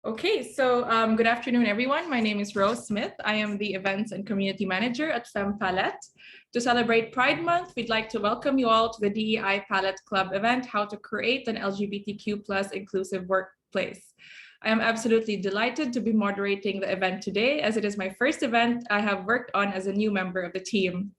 Okay, so good afternoon, everyone. My name is Rose Smith. I am the Events and Community Manager at Femme Palette. To celebrate Pride Month, we'd like to welcome you all to the DEI Palette Club event, How to Create an LGBTQ plus inclusive workplace. I am absolutely delighted to be moderating the event today, as it is my first event I have worked on as a new member of the team.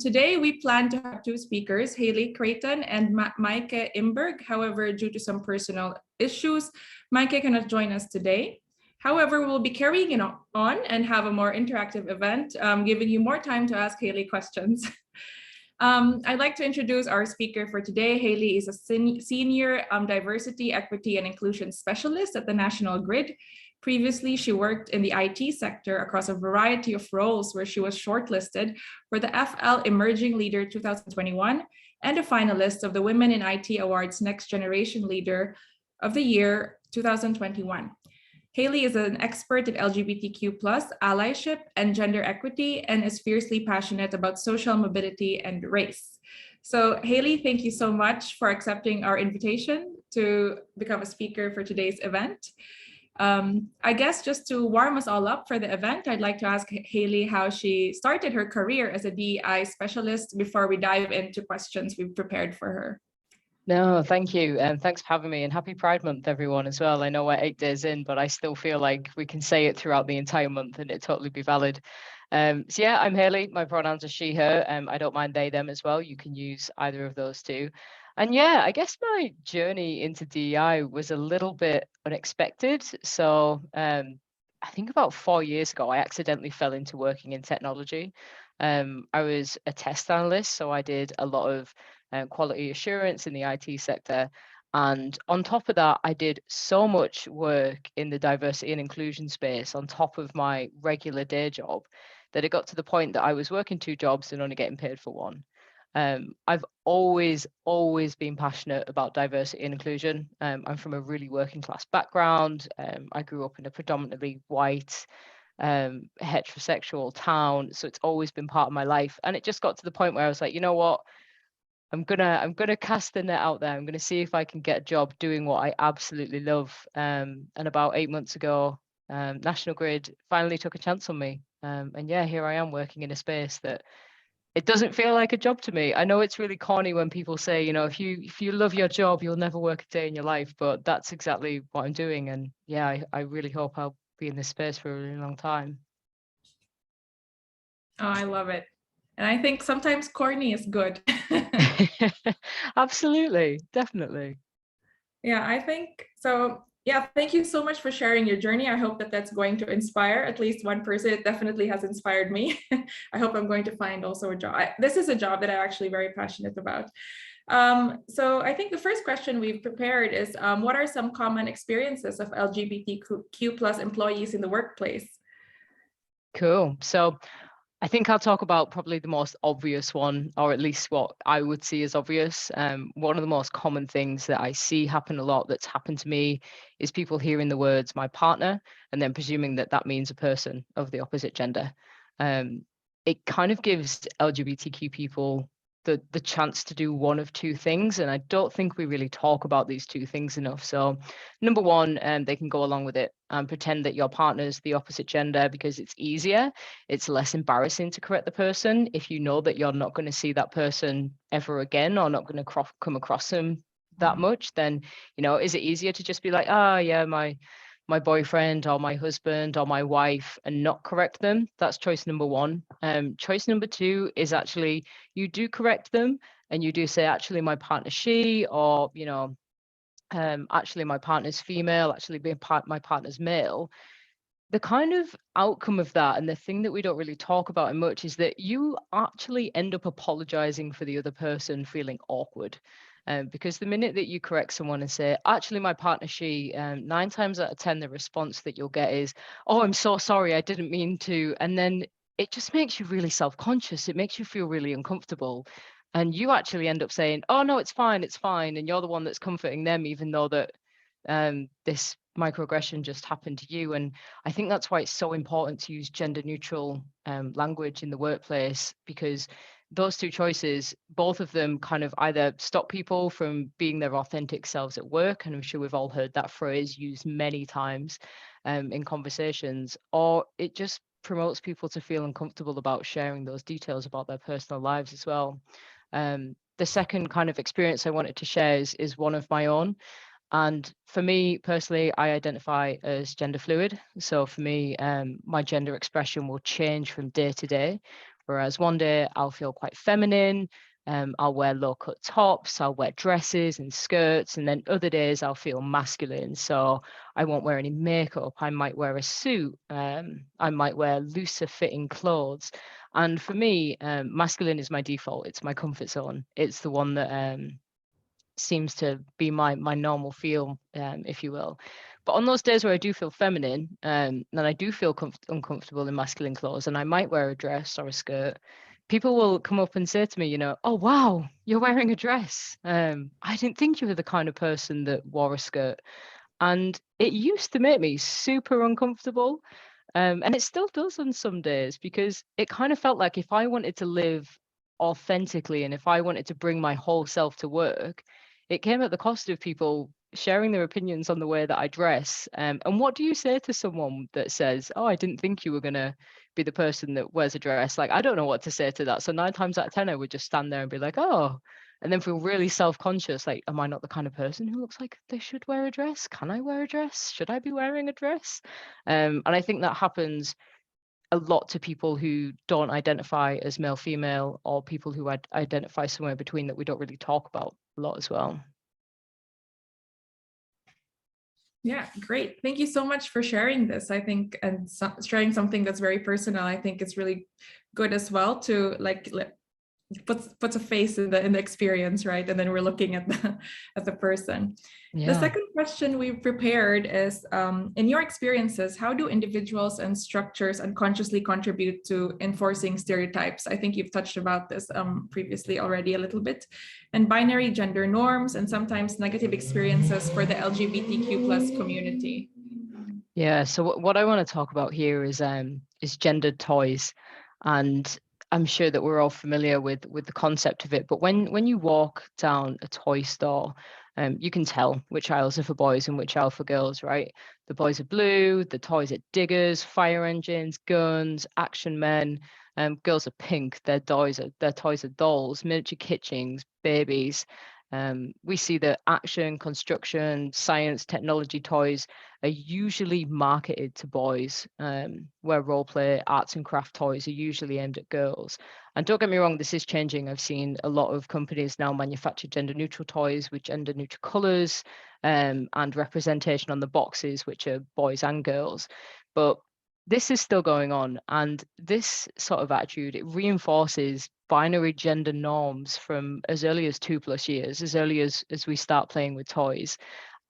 Today, we plan to have two speakers, Hayley Creighton and Maike Imberg. However, due to some personal issues, Maike cannot join us today. However, we'll be carrying it on and have a more interactive event, giving you more time to ask Hayley questions. I'd like to introduce our speaker for today. Hayley is a senior diversity, equity, and inclusion specialist at the National Grid. Previously, she worked in the IT sector across a variety of roles where she was shortlisted for the FL Emerging Leader 2021 and a finalist of the Women in IT Awards Next Generation Leader of the Year 2021. Hayley is an expert in LGBTQ allyship and gender equity and is fiercely passionate about social mobility and race. So Hayley, thank you so much for accepting our invitation to become a speaker for today's event. I guess just to warm us all up for the event, I'd like to ask Hayley how she started her career as a DEI specialist before we dive into questions we've prepared for her. No, thank you. And thanks for having me, and happy Pride Month, everyone, as well. I know we're 8 days in, but I still feel like we can say it throughout the entire month and it totally be valid. So yeah, I'm Hayley. My pronouns are she, her. I don't mind they, them as well. You can use either of those two. And yeah, I guess my journey into DEI was a little bit unexpected. So I think about 4 years ago, I accidentally fell into working in technology. I was a test analyst, so I did a lot of quality assurance in the IT sector. And on top of that, I did so much work in the diversity and inclusion space on top of my regular day job that it got to the point that I was working 2 jobs and only getting paid for one. I've always been passionate about diversity and inclusion. I'm from a really working class background. I grew up in a predominantly white, heterosexual town. So it's always been part of my life. And it just got to the point where I was like, you know what? I'm gonna cast the net out there. I'm gonna see if I can get a job doing what I absolutely love. And about 8 months ago, National Grid finally took a chance on me. And yeah, here I am working in a space that it doesn't feel like a job to me. I know it's really corny when people say, you know, if you love your job, you'll never work a day in your life. But that's exactly what I'm doing. And yeah, I really hope I'll be in this space for a really long time. Oh, I love it. And I think sometimes corny is good. Absolutely, definitely. Yeah, I think so. Yeah, thank you so much for sharing your journey. I hope that that's going to inspire at least one person. It definitely has inspired me. I hope I'm going to find also a job. This is a job that I'm actually very passionate about. So I think the first question we've prepared is, what are some common experiences of LGBTQ plus employees in the workplace? Cool. So I think I'll talk about probably the most obvious one, or at least what I would see as obvious. One of the most common things that I see happen a lot that's happened to me is people hearing the words my partner and then presuming that that means a person of the opposite gender. It kind of gives LGBTQ people the chance to do one of two things. And I don't think we really talk about these two things enough. So number one, they can go along with it and pretend that your partner's the opposite gender because it's easier. It's less embarrassing to correct the person if you know that you're not going to see that person ever again or not going to come across them that much. Then, you know, is it easier to just be like, oh yeah, my boyfriend or my husband or my wife, and not correct them? That's choice number one. Choice number two is actually you do correct them and you do say, actually my partner's she, or, you know, actually my partner's female, actually my partner's male. The kind of outcome of that, and the thing that we don't really talk about much, is that you actually end up apologizing for the other person feeling awkward. Because the minute that you correct someone and say, actually, my partner, she, 9 times out of 10, the response that you'll get is, oh, I'm so sorry, I didn't mean to. And then it just makes you really self-conscious. It makes you feel really uncomfortable. And you actually end up saying, oh, no, it's fine, it's fine. And you're the one that's comforting them, even though that this microaggression just happened to you. And I think that's why it's so important to use gender neutral language in the workplace, because those two choices, both of them kind of either stop people from being their authentic selves at work, and I'm sure we've all heard that phrase used many times in conversations, or it just promotes people to feel uncomfortable about sharing those details about their personal lives as well. The second kind of experience I wanted to share is one of my own. And for me personally, I identify as gender fluid. So for me, my gender expression will change from day to day. Whereas one day I'll feel quite feminine, I'll wear low cut tops, I'll wear dresses and skirts, and then other days I'll feel masculine. So I won't wear any makeup, I might wear a suit, I might wear looser fitting clothes. And for me, masculine is my default, it's my comfort zone. It's the one that seems to be my normal feel, if you will. But on those days where I do feel feminine, and I do feel uncomfortable in masculine clothes, and I might wear a dress or a skirt, people will come up and say to me, oh wow, you're wearing a dress. I didn't think you were the kind of person that wore a skirt. And it used to make me super uncomfortable. And it still does on some days, because it kind of felt like if I wanted to live authentically and if I wanted to bring my whole self to work, it came at the cost of people sharing their opinions on the way that I dress. And what do you say to someone that says, oh, I didn't think you were going to be the person that wears a dress? Like, I don't know what to say to that. So 9 times out of 10, I would just stand there and be like, oh, and then feel really self-conscious. Like, am I not the kind of person who looks like they should wear a dress? Can I wear a dress? Should I be wearing a dress? And I think that happens a lot to people who don't identify as male, female, or people who identify somewhere between, that we don't really talk about a lot as well. Yeah, great. Thank you so much for sharing this. I think, and sharing something that's very personal, I think it's really good as well to like puts a face in the experience, right? And then we're looking at the person. Yeah. The second question we've prepared is, in your experiences, how do individuals and structures unconsciously contribute to enforcing stereotypes? I think you've touched about this previously already a little bit. And binary gender norms and sometimes negative experiences for the LGBTQ plus community. Yeah, so what I want to talk about here is gendered toys. And I'm sure that we're all familiar with the concept of it, but when you walk down a toy store, you can tell which aisles are for boys and which aisle for girls, right? The boys are blue, the toys are diggers, fire engines, guns, action men. Girls are pink, their toys are dolls, miniature kitchens, babies. We see that action, construction, science, technology toys are usually marketed to boys, where role play, arts and craft toys are usually aimed at girls. And don't get me wrong, this is changing. I've seen a lot of companies now manufacture gender neutral toys with gender neutral colors, and representation on the boxes, which are boys and girls. But this is still going on, and this sort of attitude, it reinforces binary gender norms from as early as 2+ years, as early as we start playing with toys.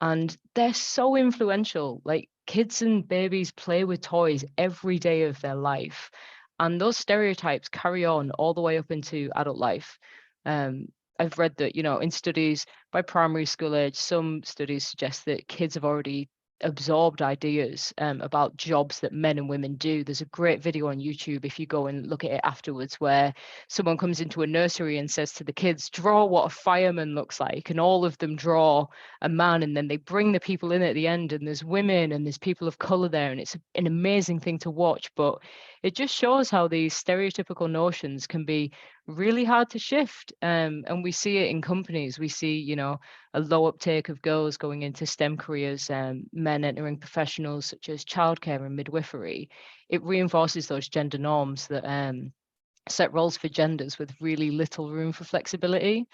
And they're so influential. Like, kids and babies play with toys every day of their life, and those stereotypes carry on all the way up into adult life. I've read that, in studies by primary school age, some studies suggest that kids have already absorbed ideas about jobs that men and women do. There's a great video on YouTube, if you go and look at it afterwards, where someone comes into a nursery and says to the kids, draw what a fireman looks like, and all of them draw a man, and then they bring the people in at the end, and there's women and there's people of color there, and it's an amazing thing to watch. But it just shows how these stereotypical notions can be really hard to shift, and we see it in companies. We see, a low uptake of girls going into STEM careers, men entering professionals such as childcare and midwifery. It reinforces those gender norms that set roles for genders with really little room for flexibility.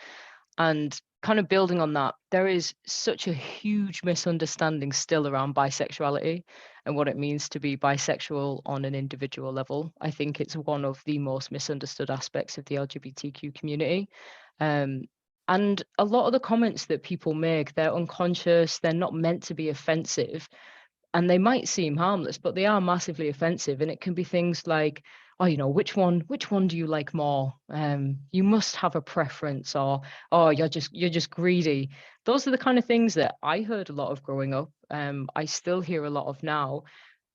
And kind of building on that, there is such a huge misunderstanding still around bisexuality and what it means to be bisexual on an individual level. I think it's one of the most misunderstood aspects of the LGBTQ community. And a lot of the comments that people make, they're unconscious, they're not meant to be offensive, and they might seem harmless, but they are massively offensive. And it can be things like, oh, which one do you like more? You must have a preference, or, oh, you're just greedy. Those are the kind of things that I heard a lot of growing up. I still hear a lot of now.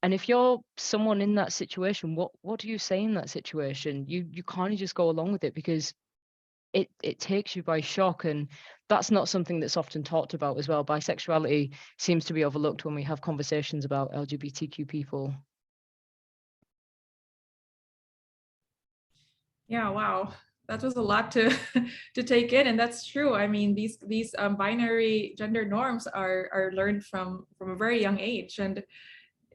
And if you're someone in that situation, what do you say in that situation? You kind of just go along with it because it takes you by shock, and that's not something that's often talked about as well. Bisexuality seems to be overlooked when we have conversations about LGBTQ people. Yeah, wow. That was a lot to to take in, and that's true. I mean, these binary gender norms are learned from a very young age, and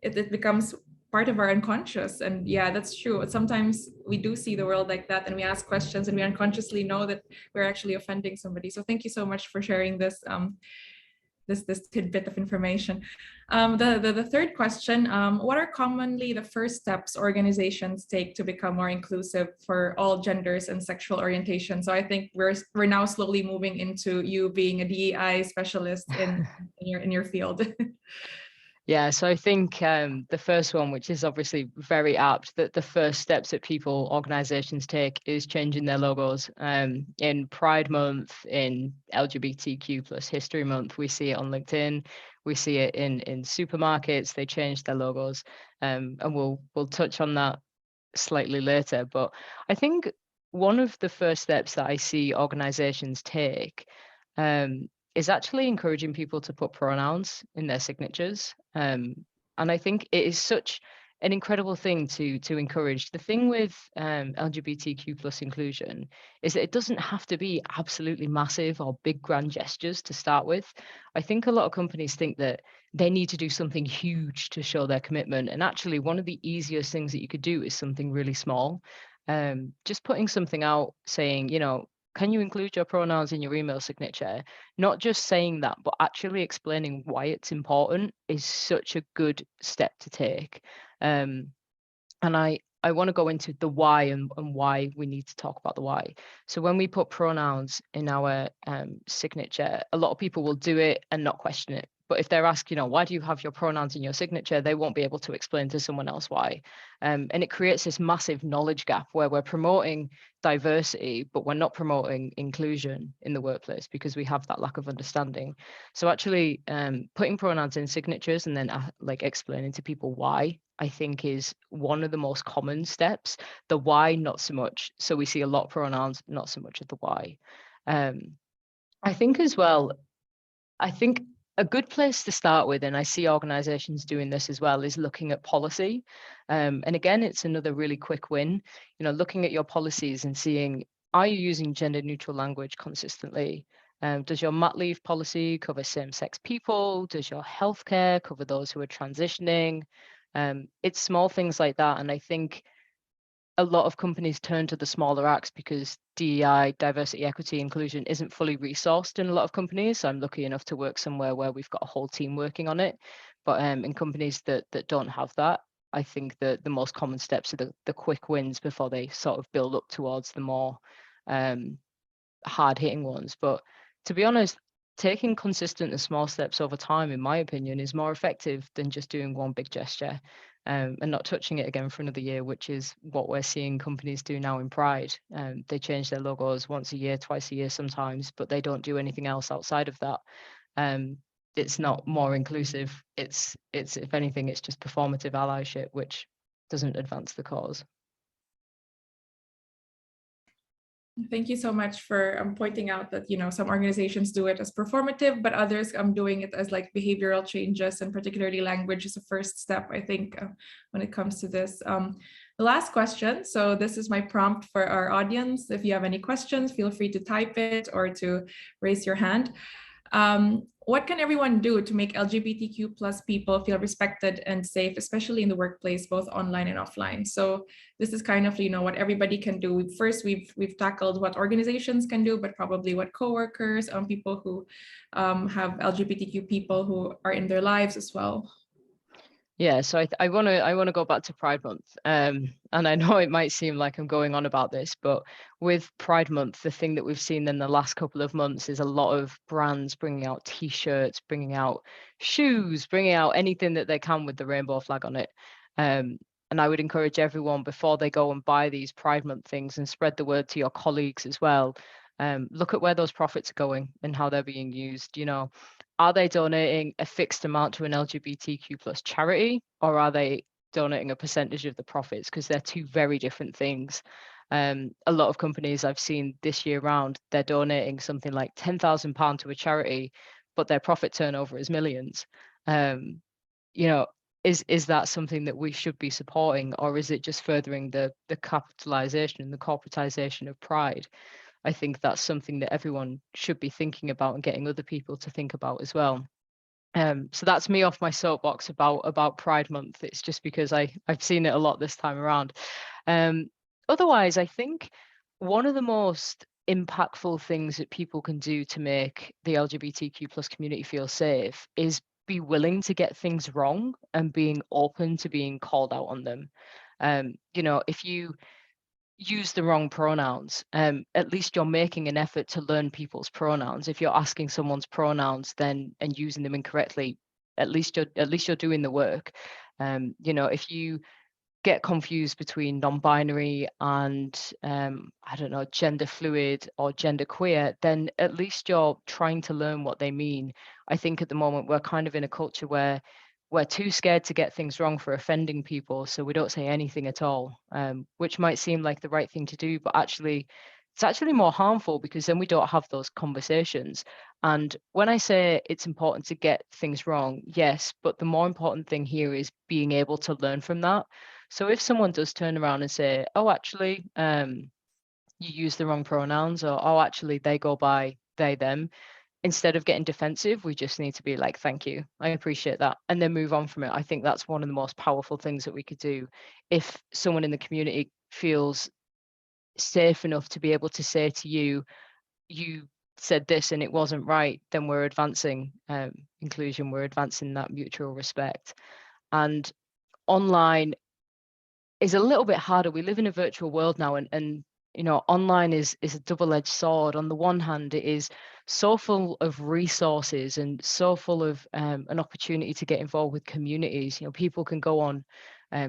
it becomes part of our unconscious. And yeah, that's true. Sometimes we do see the world like that, and we ask questions, and we unconsciously know that we're actually offending somebody. So thank you so much for sharing this this tidbit of information. The third question, what are commonly the first steps organizations take to become more inclusive for all genders and sexual orientation? So I think we're now slowly moving into you being a DEI specialist in your field. Yeah, so I think the first one, which is obviously very apt, that the first steps that organizations take is changing their logos. In Pride Month, in LGBTQ plus History Month, we see it on LinkedIn, we see it in supermarkets, they change their logos. And we'll touch on that slightly later. But I think one of the first steps that I see organizations take is actually encouraging people to put pronouns in their signatures. And I think it is such an incredible thing to encourage. The thing with LGBTQ plus inclusion is that it doesn't have to be absolutely massive or big grand gestures to start with. I think a lot of companies think that they need to do something huge to show their commitment. And actually, one of the easiest things that you could do is something really small. Just putting something out saying, can you include your pronouns in your email signature? Not just saying that, but actually explaining why it's important is such a good step to take. And I want to go into the why and why we need to talk about the why. So when we put pronouns in our signature, a lot of people will do it and not question it. But if they're asked, why do you have your pronouns in your signature, they won't be able to explain to someone else why. And it creates this massive knowledge gap where we're promoting diversity, but we're not promoting inclusion in the workplace because we have that lack of understanding. So actually putting pronouns in signatures and then explaining to people why, I think is one of the most common steps. The why, not so much. So we see a lot of pronouns, not so much of the why. I think as well, a good place to start with, and I see organizations doing this as well, is looking at policy. And again, it's another really quick win, looking at your policies and seeing, are you using gender neutral language consistently? Does your mat leave policy cover same-sex people? Does your healthcare cover those who are transitioning? It's small things like that. And I think a lot of companies turn to the smaller acts because DEI, diversity, equity, inclusion, isn't fully resourced in a lot of companies. So I'm lucky enough to work somewhere where we've got a whole team working on it. But in companies that don't have that, I think that the most common steps are the quick wins before they sort of build up towards the more hard-hitting ones. But to be honest, taking consistent and small steps over time, in my opinion, is more effective than just doing one big gesture. And not touching it again for another year, which is what we're seeing companies do now in Pride. They change their logos once a year, twice a year sometimes, but they don't do anything else outside of that. It's not more inclusive. It's if anything, it's just performative allyship, which doesn't advance the cause. Thank you so much for pointing out that some organizations do it as performative, but others doing it as like behavioral changes, and particularly language is a first step, I think, when it comes to this. The last question. So this is my prompt for our audience. If you have any questions, feel free to type it or to raise your hand. What can everyone do to make LGBTQ plus people feel respected and safe, especially in the workplace, both online and offline? So this is kind of, what everybody can do. First, we've tackled what organizations can do, but probably what coworkers, people who have LGBTQ people who are in their lives as well. Yeah, so I want to go back to Pride Month, and I know it might seem like I'm going on about this, but with Pride Month, the thing that we've seen in the last couple of months is a lot of brands bringing out T-shirts, bringing out shoes, bringing out anything that they can with the rainbow flag on it. And I would encourage everyone before they go and buy these Pride Month things and spread the word to your colleagues as well. look at where those profits are going and how they're being used. Are they donating a fixed amount to an LGBTQ plus charity, or are they donating a percentage of the profits? Because they're two very different things. A lot of companies I've seen this year round, they're donating something like £10,000 to a charity, but their profit turnover is millions. Is that something that we should be supporting, or is it just furthering the capitalization and the corporatization of pride? I think that's something that everyone should be thinking about and getting other people to think about as well. So that's me off my soapbox about Pride Month. It's just because I've seen it a lot this time around. Otherwise, I think one of the most impactful things that people can do to make the LGBTQ plus community feel safe is be willing to get things wrong and being open to being called out on them. If you use the wrong pronouns, at least you're making an effort to learn people's pronouns. If you're asking someone's pronouns then and using them incorrectly, at least you're doing the work. If you get confused between non-binary and I don't know, gender fluid or gender queer, then at least you're trying to learn what they mean. I think at the moment we're kind of in a culture where we're too scared to get things wrong for offending people, so we don't say anything at all, which might seem like the right thing to do, but actually it's actually more harmful, because then we don't have those conversations. And when I say it's important to get things wrong, yes, but the more important thing here is being able to learn from that. So if someone does turn around and say, oh, actually, you use the wrong pronouns, or oh, actually, they go by they, them, instead of getting defensive, we just need to be like, thank you, I appreciate that, and then move on from it. I think that's one of the most powerful things that we could do. If someone in the community feels safe enough to be able to say to you, you said this and it wasn't right, then we're advancing inclusion, we're advancing that mutual respect. And online is a little bit harder. We live in a virtual world now, and online is a double-edged sword. On the one hand, it is so full of resources and so full of an opportunity to get involved with communities. People can go on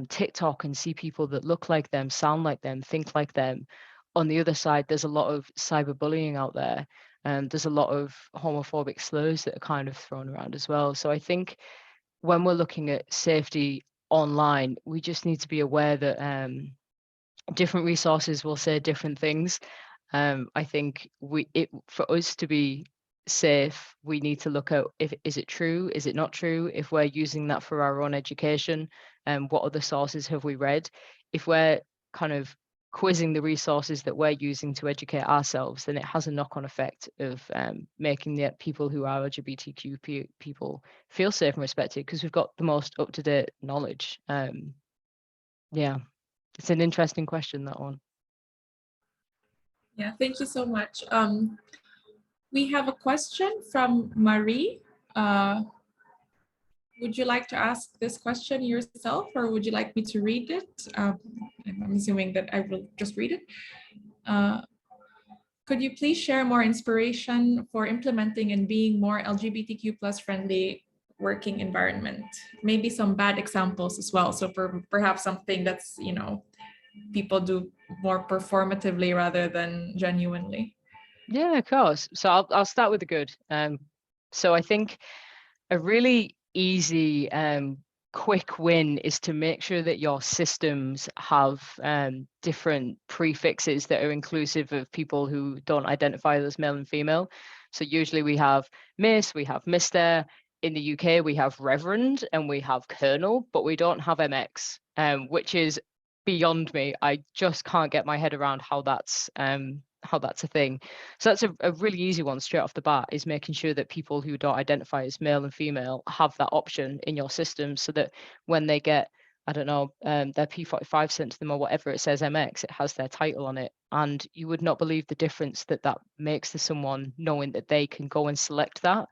TikTok and see people that look like them, sound like them, think like them. On the other side, there's a lot of cyberbullying out there, and there's a lot of homophobic slurs that are kind of thrown around as well. So I think when we're looking at safety online, we just need to be aware that different resources will say different things. I think for us to be safe, we need to look at, is it true, is it not true? If we're using that for our own education, what other sources have we read? If we're kind of quizzing the resources that we're using to educate ourselves, then it has a knock-on effect of making the people who are LGBTQ people feel safe and respected, because we've got the most up-to-date knowledge. Yeah, it's an interesting question, that one. Yeah, thank you so much. We have a question from Marie. Would you like to ask this question yourself, or would you like me to read it? I'm assuming that I will just read it. Could you please share more inspiration for implementing and being more LGBTQ plus friendly working environment? Maybe some bad examples as well. So for perhaps something that's, people do more performatively rather than genuinely. Yeah, of course. So I'll start with the good. So I think a really easy quick win is to make sure that your systems have different prefixes that are inclusive of people who don't identify as male and female. So usually we have Miss, we have Mr. In the UK, we have Reverend and we have Colonel, but we don't have MX, which is beyond me. I just can't get my head around how that's a thing. So that's a really easy one straight off the bat, is making sure that people who don't identify as male and female have that option in your system, so that when they get, I don't know, their P45 sent to them or whatever, it says MX, it has their title on it. And you would not believe the difference that makes to someone, knowing that they can go and select that.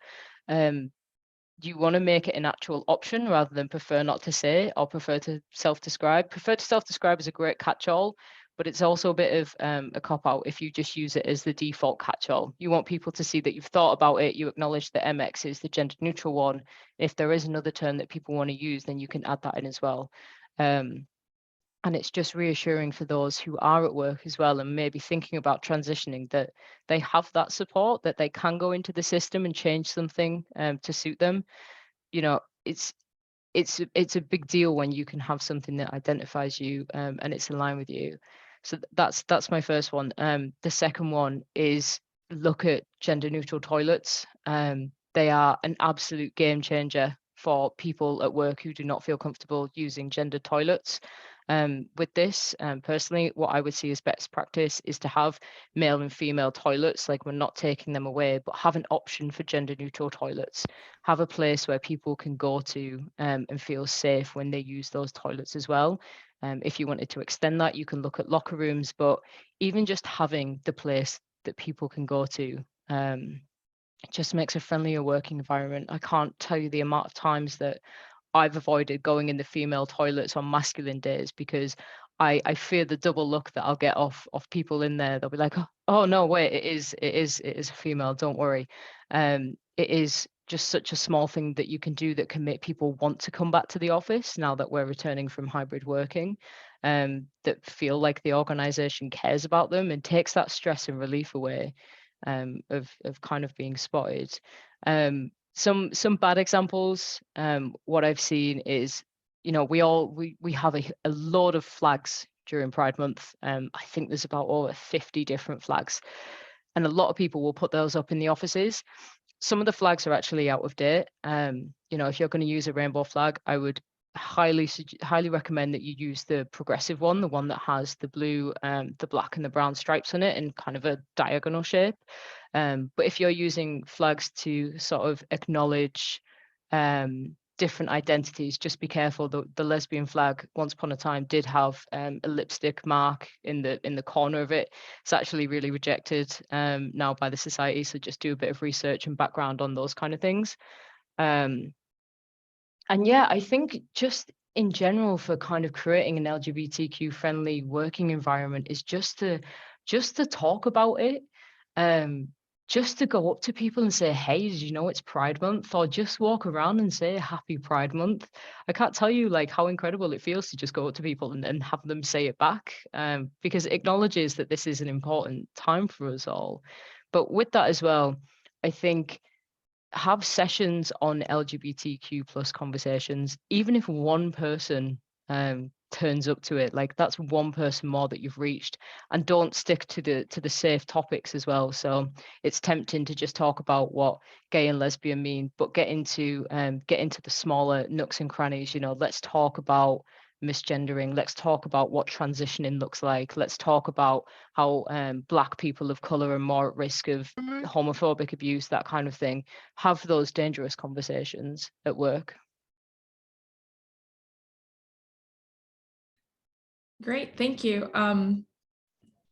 You want to make it an actual option rather than prefer not to say or prefer to self-describe. Prefer to self-describe is a great catch-all, but it's also a bit of a cop-out if you just use it as the default catch-all. You want people to see that you've thought about it, you acknowledge that MX is the gender-neutral one. If there is another term that people want to use, then you can add that in as well. And it's just reassuring for those who are at work as well and maybe thinking about transitioning, that they have that support, that they can go into the system and change something to suit them. You know, it's a big deal when you can have something that identifies you and it's in line with you. So that's my first one. The second one is look at gender neutral toilets. They are an absolute game changer for people at work who do not feel comfortable using gender toilets. With this, personally, what I would see as best practice is to have male and female toilets. Like, we're not taking them away, but have an option for gender neutral toilets. Have a place where people can go to and feel safe when they use those toilets as well. If you wanted to extend that, you can look at locker rooms, but even just having the place that people can go to, it just makes a friendlier working environment. I can't tell you the amount of times that I've avoided going in the female toilets on masculine days because I fear the double look that I'll get off people in there. They'll be like, oh no, wait, it is a female, don't worry. It is just such a small thing that you can do that can make people want to come back to the office now that we're returning from hybrid working, that feel like the organization cares about them and takes that stress and relief away of kind of being spotted. Some bad examples. What I've seen is, we have a load of flags during Pride Month. I think there's about over 50 different flags, and a lot of people will put those up in the offices. Some of the flags are actually out of date. If you're going to use a rainbow flag, I would highly recommend that you use the progressive one, the one that has the blue, the black and the brown stripes on it in kind of a diagonal shape. But if you're using flags to sort of acknowledge different identities, just be careful. The lesbian flag once upon a time did have a lipstick mark in the corner of it. It's actually really rejected now by the society, so just do a bit of research and background on those kind of things. And yeah, I think just in general, for kind of creating an LGBTQ friendly working environment, is just to talk about it. Just to go up to people and say, hey, did you know it's Pride Month? Or just walk around and say Happy Pride Month. I can't tell you like how incredible it feels to just go up to people and have them say it back, because it acknowledges that this is an important time for us all. But with that as well, I think have sessions on LGBTQ plus conversations, even if one person turns up to it, like that's one person more that you've reached. And don't stick to the safe topics as well. So it's tempting to just talk about what gay and lesbian mean, but get into the smaller nooks and crannies. Let's talk about misgendering. Let's talk about what transitioning looks like. Let's talk about how Black people of color are more at risk of homophobic abuse, that kind of thing. Have those dangerous conversations at work. Great, thank you.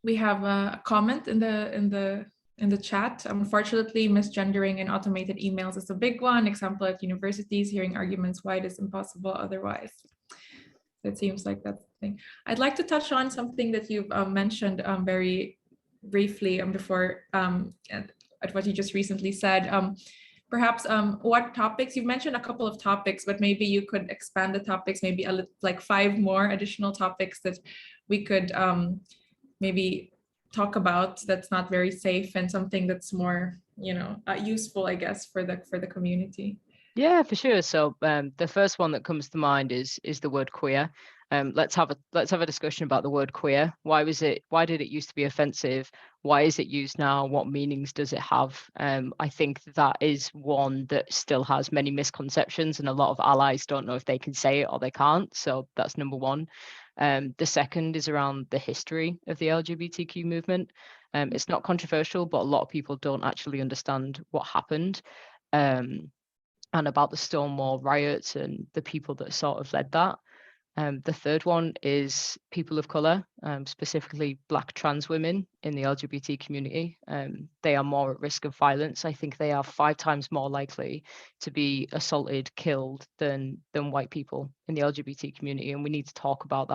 We have a comment in the chat. Unfortunately, misgendering in automated emails is a big one. Example at universities, hearing arguments why it is impossible otherwise. It seems like that's the thing. I'd like to touch on something that you've mentioned very briefly before at what you just recently said. Perhaps what topics, you've mentioned a couple of topics, but maybe you could expand the topics, maybe like 5 more additional topics that we could maybe talk about that's not very safe and something that's more, useful, I guess, for the community. Yeah, for sure. So the first one that comes to mind is the word queer. Let's have a discussion about the word queer. Why did it used to be offensive? Why is it used now? What meanings does it have? I think that is one that still has many misconceptions, and a lot of allies don't know if they can say it or they can't. So that's number one. The second is around the history of the LGBTQ movement. It's not controversial, but a lot of people don't actually understand what happened. And about the Stonewall riots and the people that sort of led that. The third one is people of color, specifically Black trans women in the LGBT community. They are more at risk of violence. I think they are 5 times more likely to be assaulted, killed than white people in the LGBT community. And we need to talk about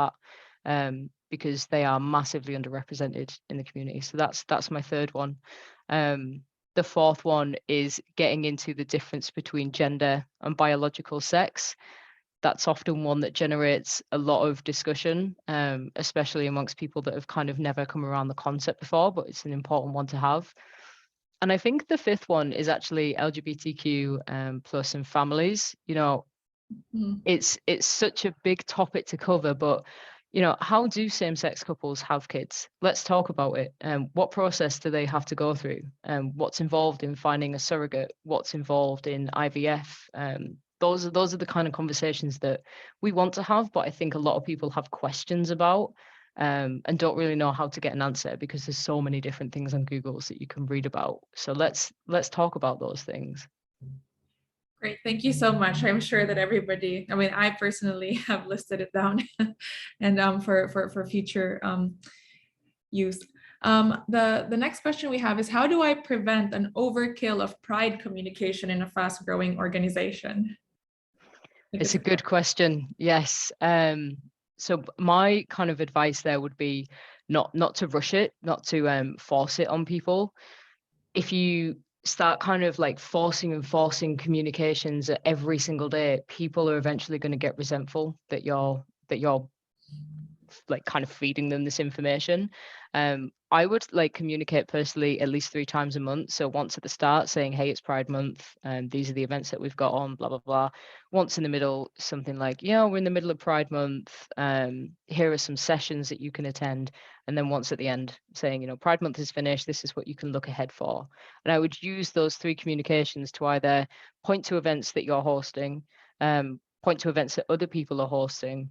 that because they are massively underrepresented in the community. So that's my third one. The fourth one is getting into the difference between gender and biological sex. that's often one that generates a lot of discussion, especially amongst people that have kind of never come around the concept before, but it's an important one to have. And I think the fifth one is actually LGBTQ plus and families. You know, it's such a big topic to cover, but you know, how do same-sex couples have kids? Let's talk about it. What process do they have to go through? What's involved in finding a surrogate? What's involved in IVF? Those are the kind of conversations that we want to have, but I think a lot of people have questions about, and don't really know how to get an answer because there's so many different things on Google's that you can read about. So let's talk about those things. Great, thank you so much. I'm sure that everybody, I mean, I personally have listed it down and for future use. The next question we have is, how do I prevent an overkill of pride communication in a fast growing organization? It's a good question. Yes. So my kind of advice there would be not to rush it, not to force it on people. If you start kind of like forcing communications every single day, people are eventually going to get resentful that you're like kind of feeding them this information. I would like communicate personally at least 3 times a month. So once at the start saying, hey, it's Pride Month, and these are the events that we've got on, blah, blah, blah. Once in the middle, something like, yeah, we're in the middle of Pride Month. Here are some sessions that you can attend. And then once at the end saying, you know, Pride Month is finished. This is what you can look ahead for. And I would use those 3 communications to either point to events that you're hosting, point to events that other people are hosting,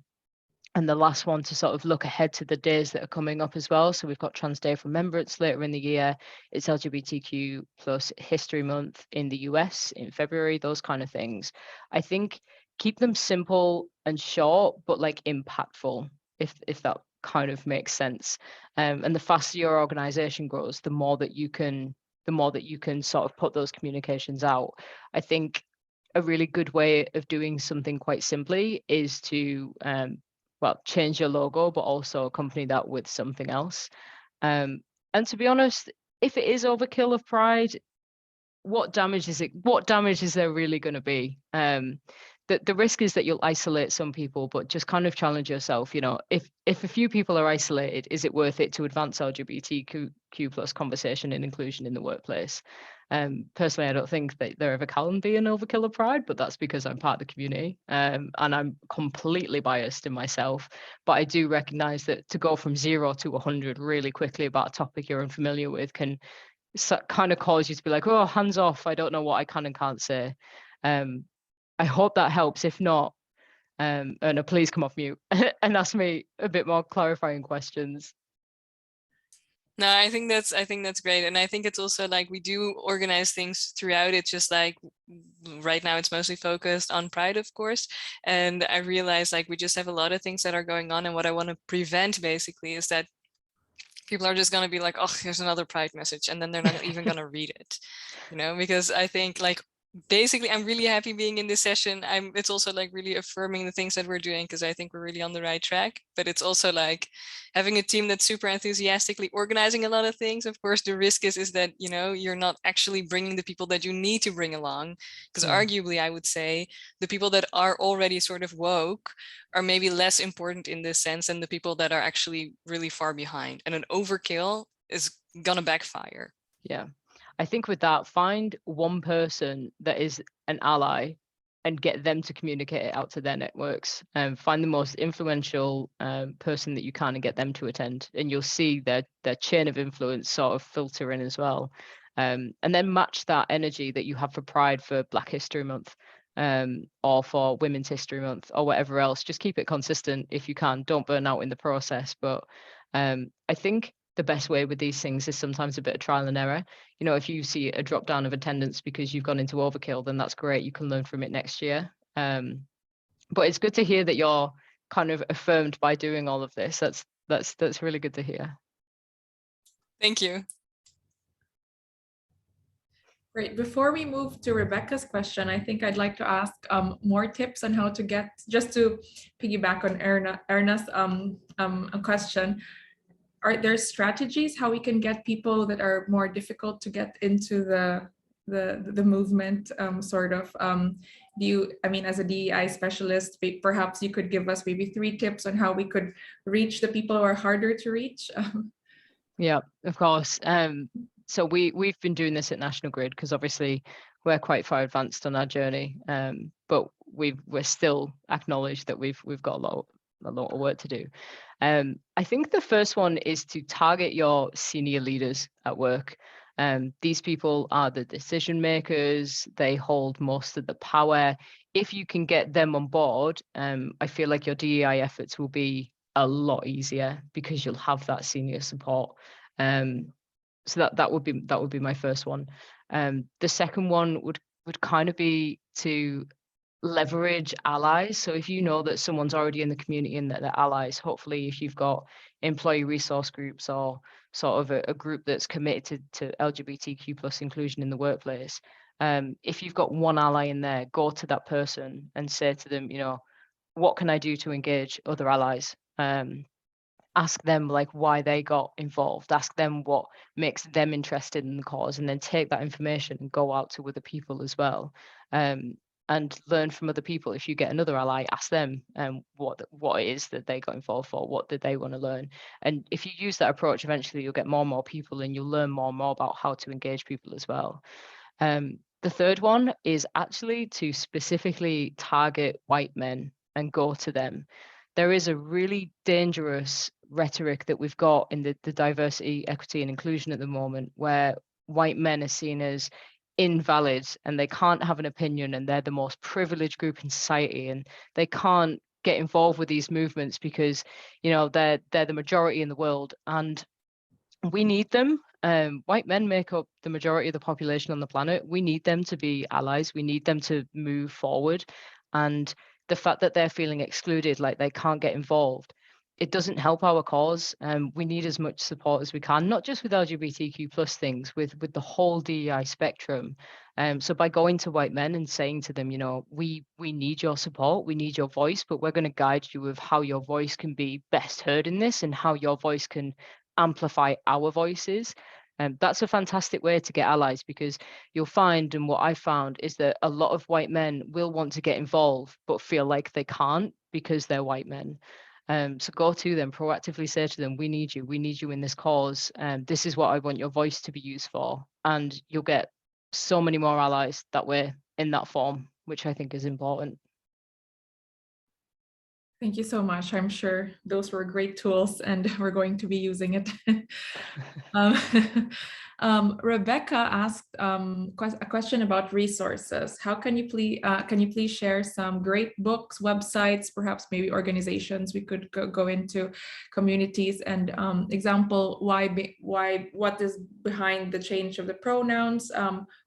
and the last one to sort of look ahead to the days that are coming up as well. So we've got Trans Day of Remembrance later in the year. It's LGBTQ plus History Month in the US in February, those kind of things. I think keep them simple and short, but like impactful, if that kind of makes sense. And the faster your organization grows, the more that you can sort of put those communications out. I think a really good way of doing something quite simply is to change your logo, but also accompany that with something else. And to be honest, if it is overkill of pride, what damage is it? What damage is there really going to be? The risk is that you'll isolate some people, but just kind of challenge yourself. You know, if a few people are isolated, is it worth it to advance LGBTQ plus conversation and inclusion in the workplace? Personally, I don't think that there ever can be an overkill of pride, but that's because I'm part of the community, and I'm completely biased in myself. But I do recognize that to go from 0 to 100 really quickly about a topic you're unfamiliar with can kind of cause you to be like, oh, hands off, I don't know what I can and can't say. I hope that helps. If not, Erna, please come off mute and ask me a bit more clarifying questions. No, I think that's great. And I think it's also like we do organize things throughout. It's just like right now it's mostly focused on Pride, of course. And I realize like we just have a lot of things that are going on. And what I want to prevent basically is that people are just going to be like, oh, here's another Pride message. And then they're not even going to read it, you know, because I think like basically I'm really happy being in this session. It's also like really affirming the things that we're doing because I think we're really on the right track. But it's also like having a team that's super enthusiastically organizing a lot of things. Of course, the risk is that, you know, you're not actually bringing the people that you need to bring along, because arguably I would say the people that are already sort of woke are maybe less important in this sense than the people that are actually really far behind, and an overkill is gonna backfire. Yeah. I think with that, find one person that is an ally and get them to communicate it out to their networks, and find the most influential person that you can and get them to attend, and you'll see their chain of influence sort of filter in as well. And then match that energy that you have for Pride for Black History Month, or for Women's History Month or whatever else. Just keep it consistent if you can. Don't burn out in the process. But I think the best way with these things is sometimes a bit of trial and error. You know, if you see a drop down of attendance because you've gone into overkill, then that's great. You can learn from it next year. But it's good to hear that you're kind of affirmed by doing all of this. That's really good to hear. Thank you. Great. Before we move to Rebecca's question, I think I'd like to ask more tips on how to get, just to piggyback on Erna's question. Are there strategies how we can get people that are more difficult to get into the the movement, sort of. Do you, I mean, as a DEI specialist, perhaps you could give us maybe 3 tips on how we could reach the people who are harder to reach? Yeah, of course. So we've been doing this at National Grid because obviously we're quite far advanced on our journey, but we're still acknowledged that we've got a lot of work to do. I think the first one is to target your senior leaders at work. These people are the decision makers. They hold most of the power. If you can get them on board, I feel like your DEI efforts will be a lot easier because you'll have that senior support. So that would be my first one. The second one would kind of be to leverage allies. So if you know that someone's already in the community and that they're allies, hopefully if you've got employee resource groups or sort of a group that's committed to LGBTQ plus inclusion in the workplace, if you've got one ally in there, go to that person and say to them, what can I do to engage other allies? Ask them like why they got involved, ask them what makes them interested in the cause, and then take that information and go out to other people as well, and learn from other people. If you get another ally, ask them what it is that they got involved for, what did they want to learn. And if you use that approach, eventually you'll get more and more people and you'll learn more and more about how to engage people as well. The third one is actually to specifically target white men and go to them. There is a really dangerous rhetoric that we've got in the diversity, equity, and inclusion at the moment, where white men are seen as invalid and they can't have an opinion and they're the most privileged group in society and they can't get involved with these movements because they're the majority in the world, and we need them. White men make up the majority of the population on the planet. We need them to be allies. We need them to move forward. And the fact that they're feeling excluded, like they can't get involved, it doesn't help our cause. We need as much support as we can, not just with LGBTQ plus things, with the whole DEI spectrum. So by going to white men and saying to them, we need your support, we need your voice, but we're going to guide you with how your voice can be best heard in this and how your voice can amplify our voices. That's a fantastic way to get allies, because you'll find, and what I found is that a lot of white men will want to get involved but feel like they can't because they're white men. So go to them, proactively say to them, we need you in this cause. This is what I want your voice to be used for. And you'll get so many more allies that way in that form, which I think is important. Thank you so much. I'm sure those were great tools and we're going to be using it. Rebecca asked a question about resources. How can you please share some great books, websites, perhaps maybe organizations we could go into, communities, and example what is behind the change of the pronouns,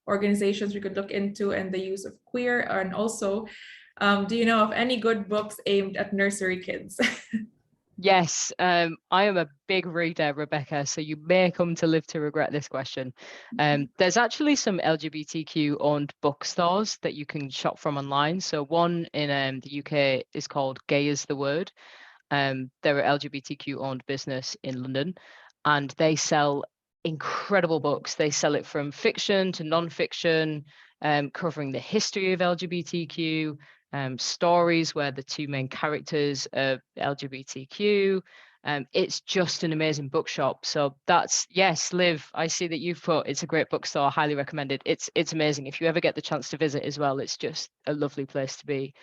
organizations we could look into, and the use of queer, and also do you know of any good books aimed at nursery kids? Yes, I am a big reader, Rebecca, so you may come to live to regret this question. There's actually some LGBTQ owned bookstores that you can shop from online. So one in the UK is called Gay is the Word. They're an LGBTQ owned business in London, and they sell incredible books. They sell it from fiction to non-fiction, covering the history of LGBTQ, stories where the two main characters are LGBTQ. It's just an amazing bookshop. So that's, yes, Liv, I see that you've put, it's a great bookstore, highly recommend it. It's amazing. If you ever get the chance to visit as well, it's just a lovely place to be.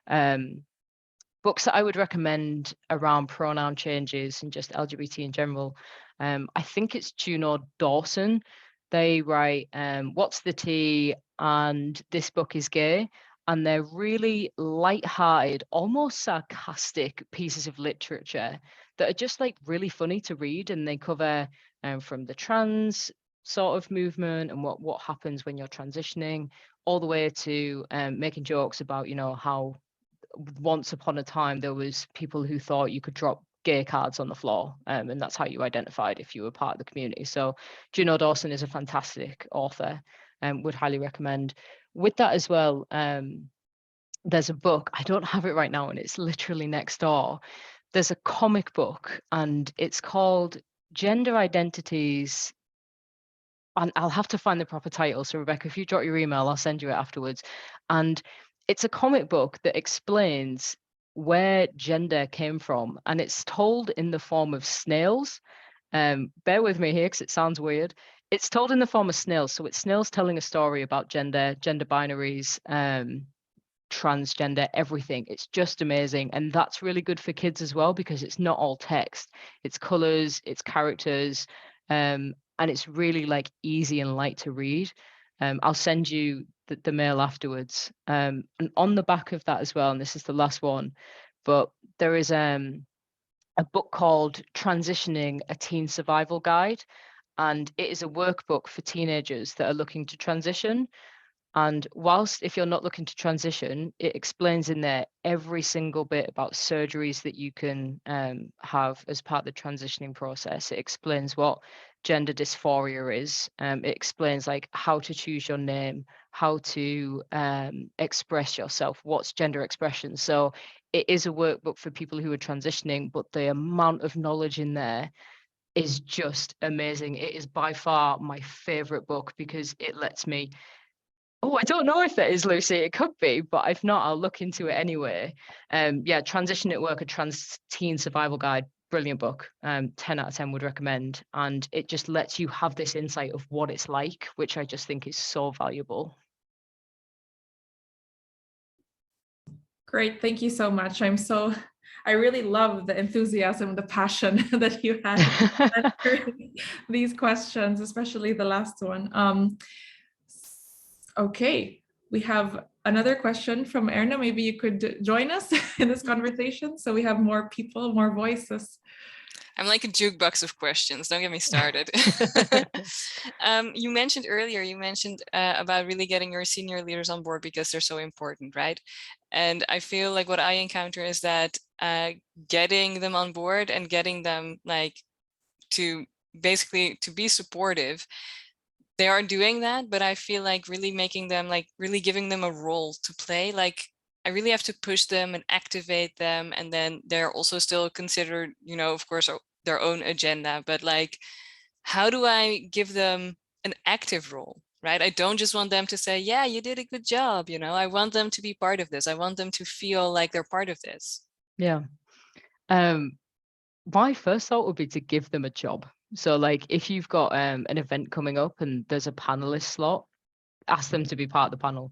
Books that I would recommend around pronoun changes and just LGBT in general, I think it's Juno Dawson. They write What's the Tea and This Book is Gay. And they're really light-hearted, almost sarcastic pieces of literature that are just like really funny to read. And they cover from the trans sort of movement and what happens when you're transitioning, all the way to making jokes about, how once upon a time there was people who thought you could drop gay cards on the floor, and that's how you identified if you were part of the community. So Juno Dawson is a fantastic author, and would highly recommend. With that as well, there's a book, I don't have it right now and it's literally next door. There's a comic book and it's called Gender Identities and I'll have to find the proper title. So Rebecca, if you drop your email, I'll send you it afterwards. And it's a comic book that explains where gender came from, and it's told in the form of snails. Bear with me here because it sounds weird. It's told in the form of snails. So it's snails telling a story about gender binaries, transgender, everything. It's just amazing. And that's really good for kids as well, because it's not all text. It's colors, it's characters, and it's really like easy and light to read. I'll send you the mail afterwards. And on the back of that as well, and this is the last one, but there is a book called Transitioning, a Teen Survival Guide. And it is a workbook for teenagers that are looking to transition. And whilst if you're not looking to transition, it explains in there every single bit about surgeries that you can have as part of the transitioning process. It explains what gender dysphoria is. It explains like how to choose your name, how to express yourself, what's gender expression. So it is a workbook for people who are transitioning, but the amount of knowledge in there is just amazing. It is by far my favorite book because it lets me. Oh, I don't know if that is, Lucy. It could be, but if not, I'll look into it anyway. Yeah, Transition at Work, a Trans Teen Survival Guide, brilliant book. 10 out of 10 would recommend. And it just lets you have this insight of what it's like, which I just think is so valuable. Great, thank you so much. I really love the enthusiasm, the passion that you had answering these questions, especially the last one. Okay, we have another question from Erna. Maybe you could join us in this conversation so we have more people, more voices. I'm like a jukebox of questions. Don't get me started. You mentioned earlier, about really getting your senior leaders on board because they're so important, right? And I feel like what I encounter is that getting them on board and getting them like to basically to be supportive, they are doing that, but I feel like really making them like really giving them a role to play. Like I really have to push them and activate them, and then they're also still considered, you know, of course, their own agenda, but like, how do I give them an active role, right? I don't just want them to say, yeah, you did a good job, you know, I want them to be part of this. I want them to feel like they're part of this. Yeah. My first thought would be to give them a job. So like if you've got an event coming up and there's a panelist slot, ask them to be part of the panel.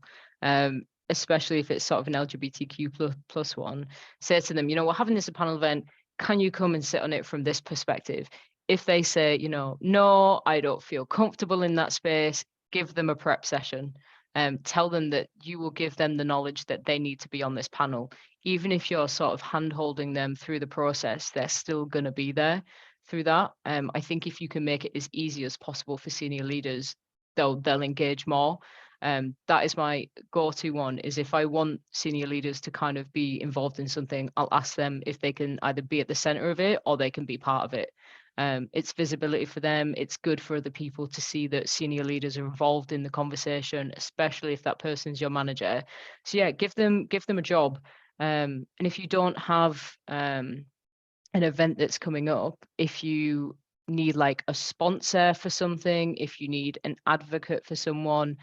Especially if it's sort of an LGBTQ plus one, say to them, you know, we're having this a panel event, can you come and sit on it from this perspective? If they say, you know, no, I don't feel comfortable in that space, give them a prep session. Tell them that you will give them the knowledge that they need to be on this panel. Even if you're sort of hand-holding them through the process, they're still going to be there through that. I think if you can make it as easy as possible for senior leaders, they'll engage more. That is my go-to one, is if I want senior leaders to kind of be involved in something, I'll ask them if they can either be at the center of it or they can be part of it. It's visibility for them. It's good for other people to see that senior leaders are involved in the conversation, especially if that person's your manager. So yeah, give them a job. And if you don't have an event that's coming up, if you need like a sponsor for something, if you need an advocate for someone,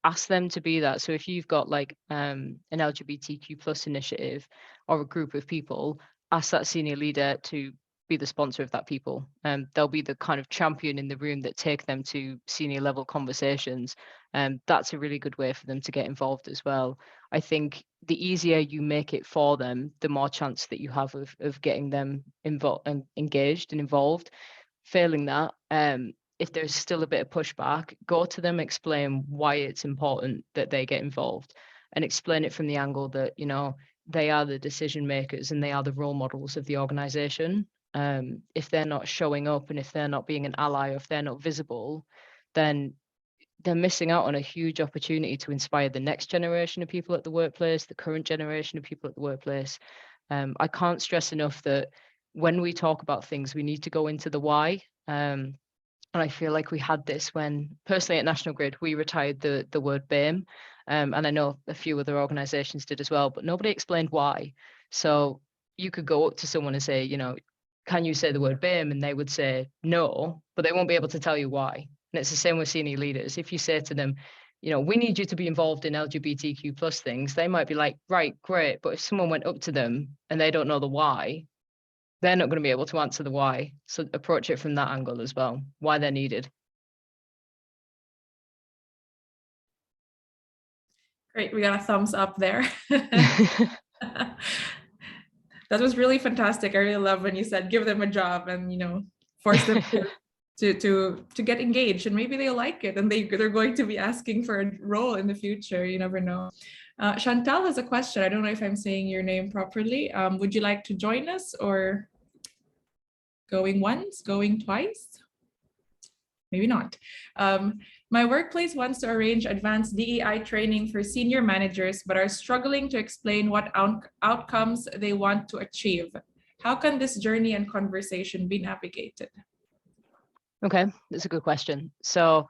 ask them to be that. So if you've got like an LGBTQ plus initiative or a group of people, ask that senior leader to be the sponsor of that people. They'll be the kind of champion in the room that take them to senior level conversations. That's a really good way for them to get involved as well. I think the easier you make it for them, the more chance that you have of getting them involved and engaged and involved. Failing that, if there's still a bit of pushback, go to them, explain why it's important that they get involved, and explain it from the angle that, you know, they are the decision makers and they are the role models of the organization. If they're not showing up and if they're not being an ally, or if they're not visible, then they're missing out on a huge opportunity to inspire the next generation of people at the workplace, the current generation of people at the workplace. I can't stress enough that when we talk about things, we need to go into the why. And I feel like we had this when, personally at National Grid, we retired the word BAME. And I know a few other organizations did as well, but nobody explained why. So you could go up to someone and say, you know, can you say the word BAME? And they would say no, but they won't be able to tell you why. And it's the same with senior leaders. If you say to them, you know, we need you to be involved in LGBTQ plus things, they might be like, right, great. But if someone went up to them and they don't know the why, they're not going to be able to answer the why. So approach it from that angle as well, why they're needed. Great, we got a thumbs up there. That was really fantastic. I really love when you said give them a job and, you know, force them to get engaged, and maybe they'll like it and they're going to be asking for a role in the future. You never know. Chantal has a question. I don't know if I'm saying your name properly. Would you like to join us, or going once, going twice? Maybe not. My workplace wants to arrange advanced DEI training for senior managers, but are struggling to explain what outcomes they want to achieve. How can this journey and conversation be navigated? Okay, that's a good question. So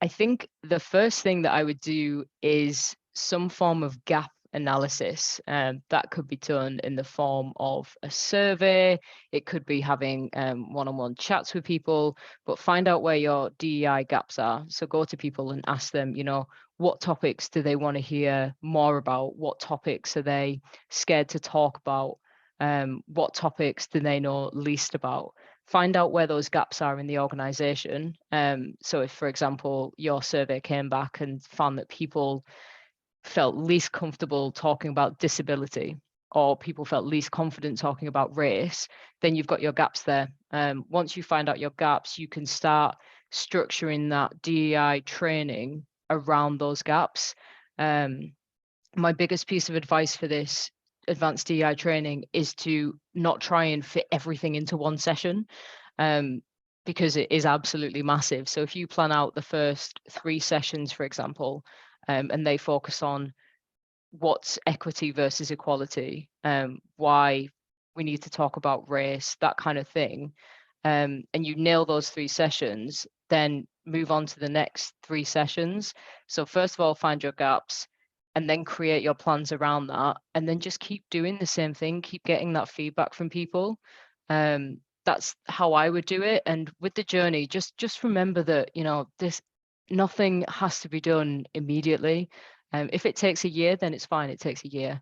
I think the first thing that I would do is some form of gap analysis. That could be done in the form of a survey. It could be having one-on-one chats with people, but find out where your DEI gaps are. So go to people and ask them, you know, what topics do they want to hear more about? What topics are they scared to talk about? What topics do they know least about? Find out where those gaps are in the organization. So if, for example, your survey came back and found that people felt least comfortable talking about disability, or people felt least confident talking about race, then you've got your gaps there. Once you find out your gaps, you can start structuring that DEI training around those gaps. My biggest piece of advice for this advanced DEI training is to not try and fit everything into one session, because it is absolutely massive. So if you plan out the first 3 sessions, for example, and they focus on what's equity versus equality, why we need to talk about race, that kind of thing, and you nail those 3 sessions, then move on to the next 3 sessions. So first of all, find your gaps, and then create your plans around that, and then just keep doing the same thing, keep getting that feedback from people. That's how I would do it. And with the journey, just remember that, you know, nothing has to be done immediately. If it takes a year, then it's fine, it takes a year.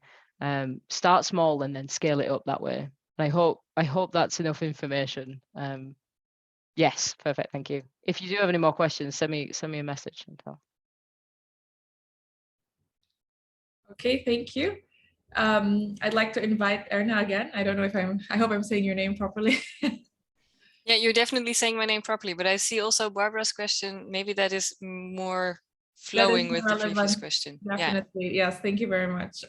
Start small and then scale it up that way. And I hope that's enough information. Yes, perfect, thank you. If you do have any more questions, send me a message. Okay, thank you. I'd like to invite Erna again. I don't know if I hope I'm saying your name properly. Yeah, you're definitely saying my name properly, but I see also Barbara's question. Maybe that is more flowing with the previous question. Definitely, yeah. Yes, thank you very much.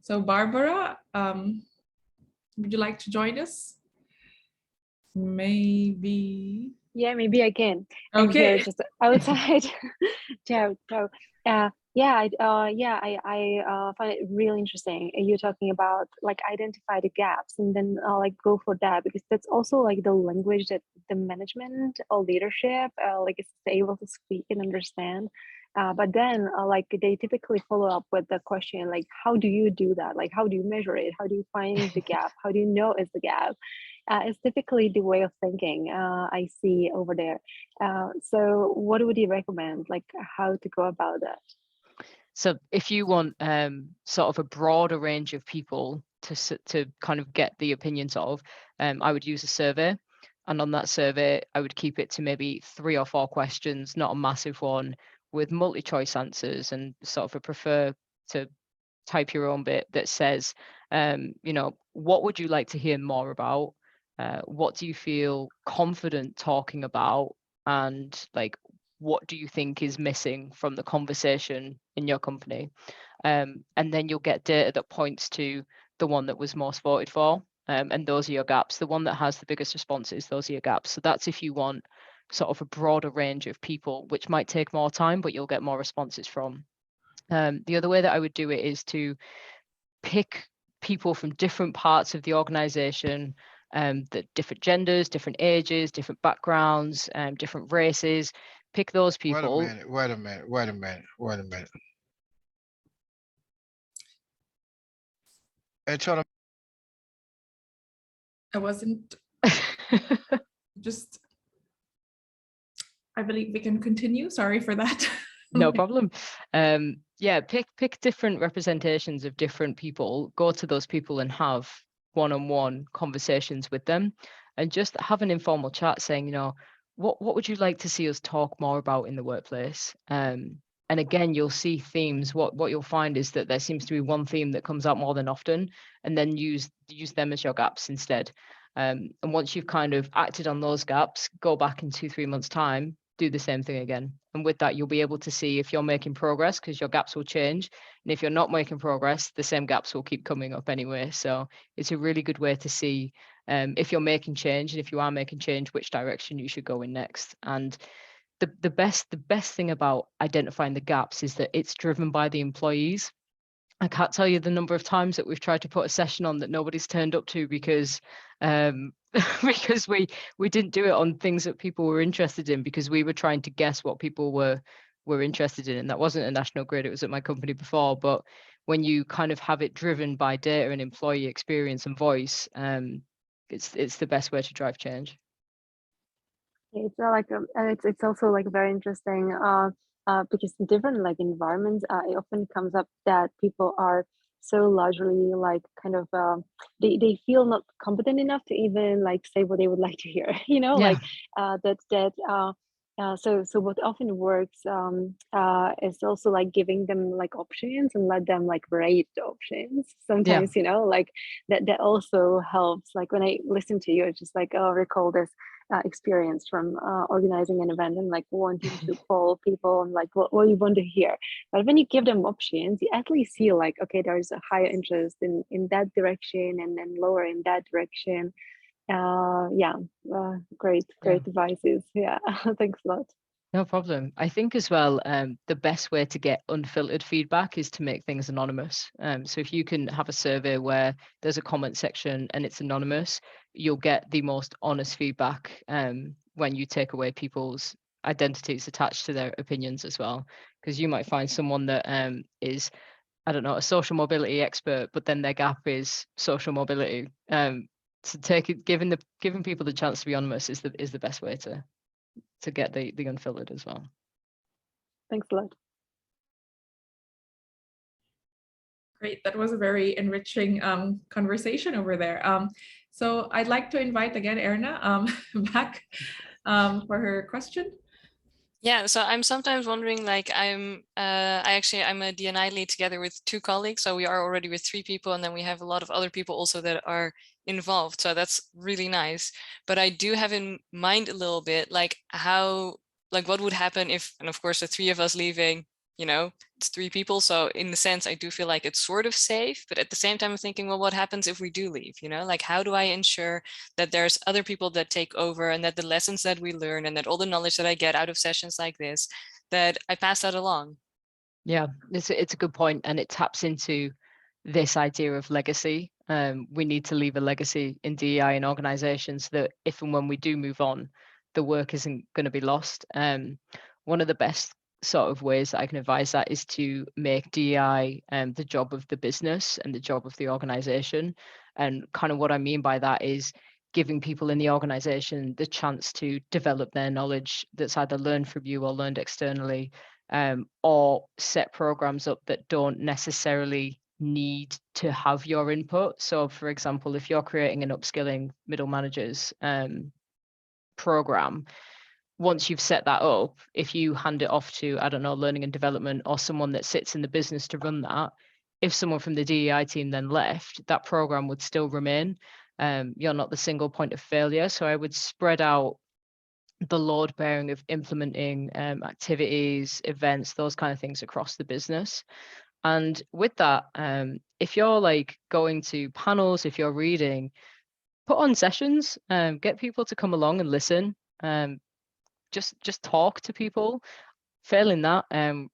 So Barbara, would you like to join us? Maybe. Yeah, maybe I can. Okay. I'm here just outside. Ciao. I find it really interesting. You're talking about like identify the gaps and then like go for that, because that's also like the language that the management or leadership like is able to speak and understand. But then like they typically follow up with the question like, how do you do that? Like, how do you measure it? How do you find the gap? How do you know it's the gap? It's typically the way of thinking I see over there. So what would you recommend, like how to go about that? So if you want sort of a broader range of people to kind of get the opinions of, I would use a survey. And on that survey, I would keep it to maybe 3 or 4 questions, not a massive one, with multi-choice answers, and sort of prefer to type your own bit that says, you know, what would you like to hear more about? What do you feel confident talking about? And like, what do you think is missing from the conversation in your company? And then you'll get data that points to the one that was most voted for. And those are your gaps. The one that has the biggest responses, those are your gaps. So that's if you want sort of a broader range of people, which might take more time, but you'll get more responses from. The other way that I would do it is to pick people from different parts of the organization, the different genders, different ages, different backgrounds, different races. Pick those people. Wait a minute. I wasn't just I believe we can continue. Sorry for that. No problem. Yeah, pick different representations of different people, go to those people and have one-on-one conversations with them, and just have an informal chat saying, what would you like to see us talk more about in the workplace? And again, you'll see themes. What you'll find is that there seems to be one theme that comes out more than often, and then use them as your gaps instead. And once you've kind of acted on those gaps, go back in 2-3 months' time, do the same thing again. And with that, you'll be able to see if you're making progress, because your gaps will change. And if you're not making progress, the same gaps will keep coming up anyway. So it's a really good way to see if you're making change, and if you are making change, which direction you should go in next. And the best thing about identifying the gaps is that it's driven by the employees. I can't tell you the number of times that we've tried to put a session on that nobody's turned up to because because we didn't do it on things that people were interested in, because we were trying to guess what people were interested in. And that wasn't a National Grid, it was at my company before. But when you kind of have it driven by data and employee experience and voice, it's the best way to drive change. It's it's also like very interesting because in different like environments, it often comes up that people are so largely like kind of they feel not competent enough to even like say what they would like to hear. Yeah. So what often works is also like giving them like options and let them like rate the options. Sometimes, like that also helps. Like when I listen to you, it's just like, recall this experience from organizing an event and like wanting to poll people and like what you want to hear. But when you give them options, you at least feel like, okay, there's a higher interest in that direction and then lower in that direction. Great devices. Yeah. Thanks a lot. No problem. I think as well, the best way to get unfiltered feedback is to make things anonymous. So if you can have a survey where there's a comment section and it's anonymous, you'll get the most honest feedback when you take away people's identities attached to their opinions as well. Because you might find someone that is, I don't know, a social mobility expert, but then their gap is social mobility. So giving people the chance to be anonymous is the best way to get the unfiltered as well. Thanks a lot. Great, that was a very enriching conversation over there. So I'd like to invite again Erna back for her question. Yeah, so I'm sometimes wondering, like I'm a D&I lead together with 2 colleagues. So we are already with 3 people, and then we have a lot of other people also that are involved. So that's really nice. But I do have in mind a little bit like what would happen if, and of course the 3 of us leaving, it's 3 people. So in the sense, I do feel like it's sort of safe, but at the same time I'm thinking, well, what happens if we do leave? Like how do I ensure that there's other people that take over, and that the lessons that we learn and that all the knowledge that I get out of sessions like this, that I pass that along? Yeah, it's a good point, and it taps into this idea of legacy. We need to leave a legacy in DEI in organizations that if and when we do move on, the work isn't going to be lost. One of the best sort of ways that I can advise that is to make DEI the job of the business and the job of the organization. And kind of what I mean by that is giving people in the organization the chance to develop their knowledge that's either learned from you or learned externally, or set programs up that don't necessarily need to have your input. So for example, if you're creating an upskilling middle managers program, once you've set that up, if you hand it off to, I don't know, learning and development or someone that sits in the business to run that, if someone from the DEI team then left, that program would still remain. You're not the single point of failure. So I would spread out the load bearing of implementing activities, events, those kind of things across the business. And with that, if you're like going to panels, if you're reading, put on sessions, get people to come along and listen. Just talk to people. Failing that,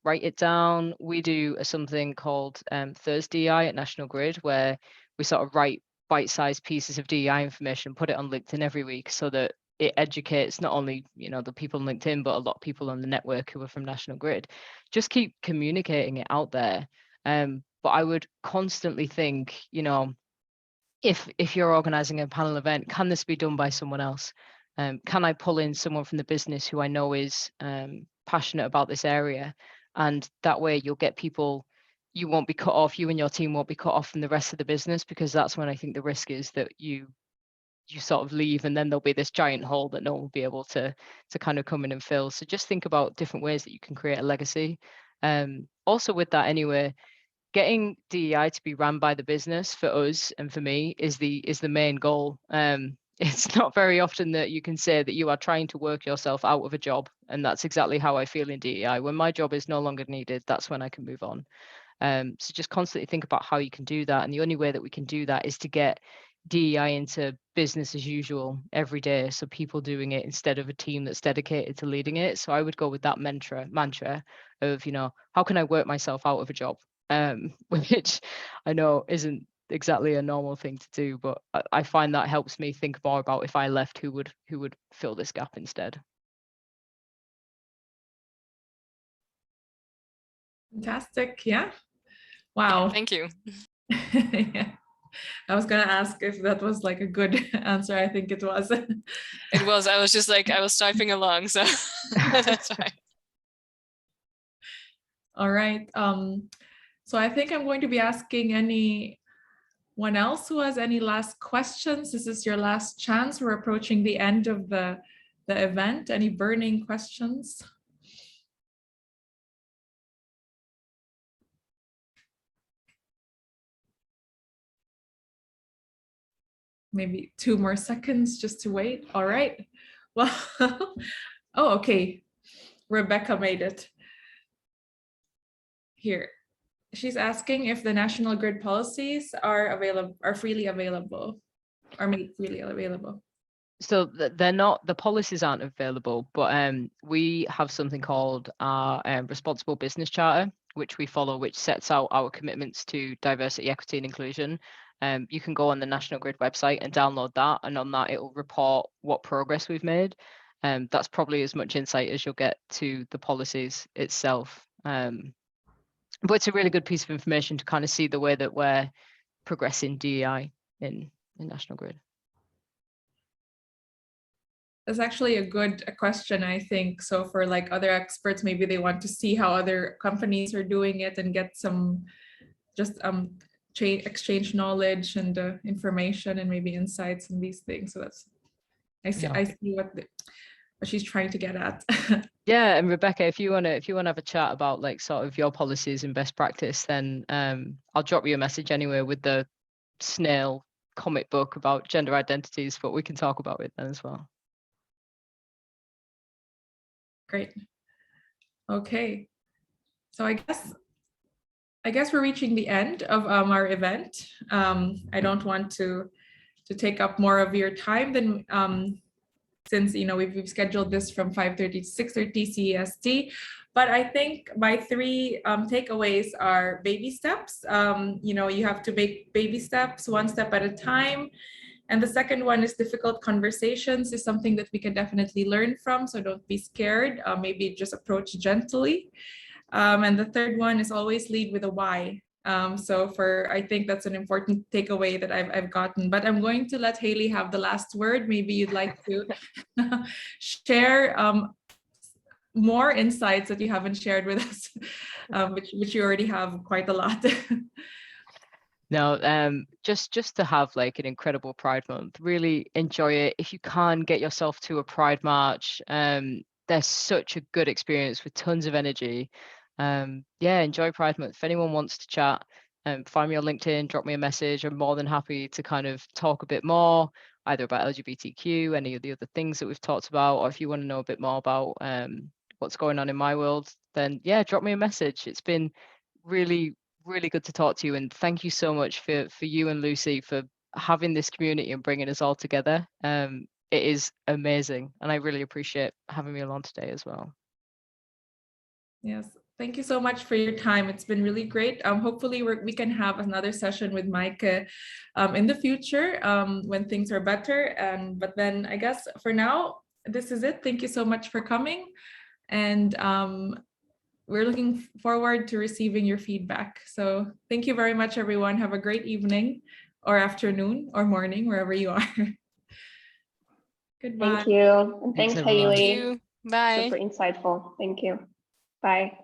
write it down. We do something called Thursday DEI at National Grid, where we sort of write bite-sized pieces of DEI information, put it on LinkedIn every week, so that it educates not only the people on LinkedIn, but a lot of people on the network who are from National Grid. Just keep communicating it out there. But I would constantly think, if you're organizing a panel event, can this be done by someone else? Can I pull in someone from the business who I know is passionate about this area? And that way you'll get people, you won't be cut off, you and your team won't be cut off from the rest of the business, because that's when I think the risk is that you sort of leave and then there'll be this giant hole that no one will be able to kind of come in and fill. So just think about different ways that you can create a legacy. Also with that anyway, getting DEI to be run by the business for us and for me is the main goal. It's not very often that you can say that you are trying to work yourself out of a job. And that's exactly how I feel in DEI. When my job is no longer needed, that's when I can move on. So just constantly think about how you can do that. And the only way that we can do that is to get DEI into business as usual every day. So people doing it instead of a team that's dedicated to leading it. So I would go with that mantra of, how can I work myself out of a job? Which I know isn't exactly a normal thing to do, but I find that helps me think more about if I left, who would fill this gap instead. Fantastic. Yeah. Wow. Thank you. Yeah. I was gonna ask if that was like a good answer. I think it was. It was. I was just like, I was typing along, so that's fine. All right. So I think I'm going to be asking anyone else who has any last questions. This is your last chance. We're approaching the end of the event. Any burning questions? Maybe 2 more seconds just to wait. All right. Well, oh, okay. Rebecca made it. Here. She's asking if the national grid policies are freely available or made freely available. So they're not, the policies aren't available, but we have something called our responsible business charter, which we follow, which sets out our commitments to diversity, equity, and inclusion. You can go on the National Grid website and download that, and on that it will report what progress we've made. That's probably as much insight as you'll get to the policies itself. But it's a really good piece of information to kind of see the way that we're progressing DEI in National Grid. That's actually a good question, I think. So for like other experts, maybe they want to see how other companies are doing it and get some just exchange knowledge and information and maybe insights and these things. So that's, I see what she's trying to get at. Yeah, and Rebecca, if you wanna have a chat about like sort of your policies and best practice, then I'll drop you a message anyway with the snail comic book about gender identities, but we can talk about it then as well. Great. Okay. So I guess we're reaching the end of our event. I don't want to take up more of your time than since we've scheduled this from 5:30 to 6:30 CEST. But I think my 3 takeaways are baby steps. You have to make baby steps 1 step at a time. And the second one is difficult conversations is something that we can definitely learn from. So don't be scared. Maybe just approach gently. And the third one is always lead with a why. So I think that's an important takeaway that I've gotten. But I'm going to let Hayley have the last word. Maybe you'd like to share more insights that you haven't shared with us, which you already have quite a lot. No, just to have like an incredible Pride Month, really enjoy it. If you can get yourself to a Pride March, there's such a good experience with tons of energy. Yeah, enjoy Pride Month. If anyone wants to chat, find me on LinkedIn, drop me a message. I'm more than happy to kind of talk a bit more, either about LGBTQ, any of the other things that we've talked about, or if you want to know a bit more about what's going on in my world, then yeah, drop me a message. It's been really good to talk to you, and thank you so much for you and Lucy for having this community and bringing us all together. It is amazing, and I really appreciate having me along today as well. Yes, thank you so much for your time. It's been really great. Hopefully we can have another session with Mike in the future when things are better. But then I guess for now, this is it. Thank you so much for coming, and we're looking forward to receiving your feedback. So thank you very much, everyone. Have a great evening or afternoon or morning, wherever you are. Goodbye. Thank you. And thanks, everyone. Hayley. Thank you. Bye. Super insightful. Thank you. Bye.